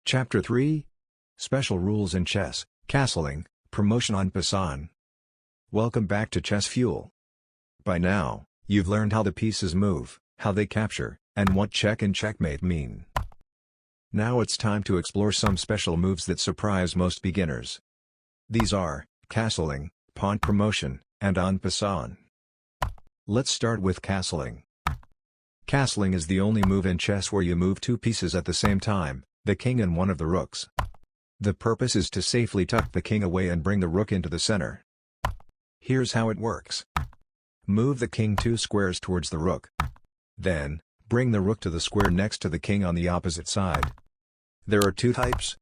Chapter 3 Special Rules in Chess, Castling, Promotion en Passant. Welcome back to ChessFuel. By now, you've learned how the pieces move, how they capture, and what check and checkmate mean. Now it's time to explore some special moves that surprise most beginners. These are castling, pawn promotion, and en passant. Let's start with castling. Castling is the only move in chess where you move two pieces at the same time, the king and one of the rooks. The purpose is to safely tuck the king away and bring the rook into the center. Here's how it works. Move the king 2 squares towards the rook. Then, bring the rook to the square next to the king on the opposite side. There are two types: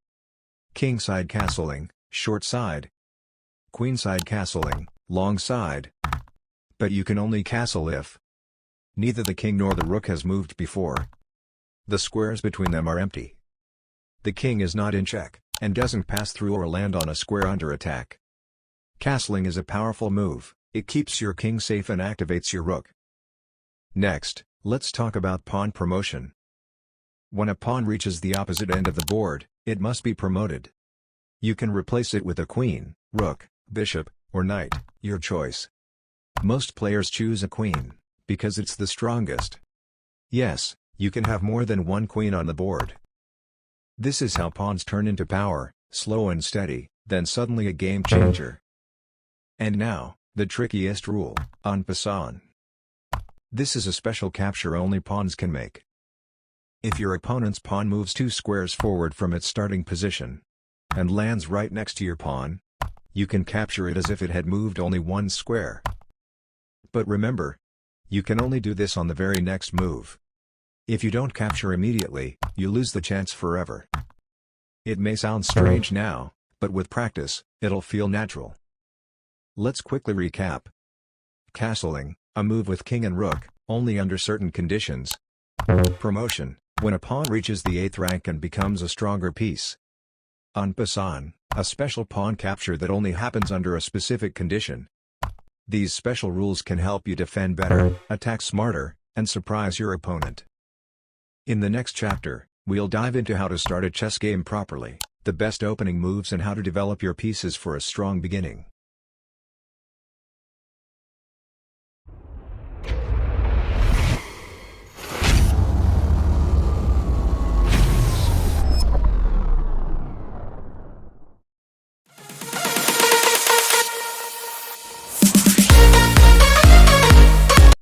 kingside castling, short side; queenside castling, long side. But you can only castle if neither the king nor the rook has moved before. The squares between them are empty. The king is not in check, and doesn't pass through or land on a square under attack. Castling is a powerful move. It keeps your king safe and activates your rook. Next, let's talk about pawn promotion. When a pawn reaches the opposite end of the board, it must be promoted. You can replace it with a queen, rook, bishop, or knight, your choice. Most players choose a queen, because it's the strongest. Yes, you can have more than one queen on the board. This is how pawns turn into power, slow and steady, then suddenly a game changer. And now, the trickiest rule, en passant. This is a special capture only pawns can make. If your opponent's pawn moves 2 squares forward from its starting position, and lands right next to your pawn, you can capture it as if it had moved only 1 square. But remember, you can only do this on the very next move. If you don't capture immediately, you lose the chance forever. It may sound strange now, but with practice, it'll feel natural. Let's quickly recap. Castling, a move with king and rook, only under certain conditions. Promotion, when a pawn reaches the 8th rank and becomes a stronger piece. En passant, a special pawn capture that only happens under a specific condition. These special rules can help you defend better, attack smarter, and surprise your opponent. In the next chapter, we'll dive into how to start a chess game properly, the best opening moves and how to develop your pieces for a strong beginning.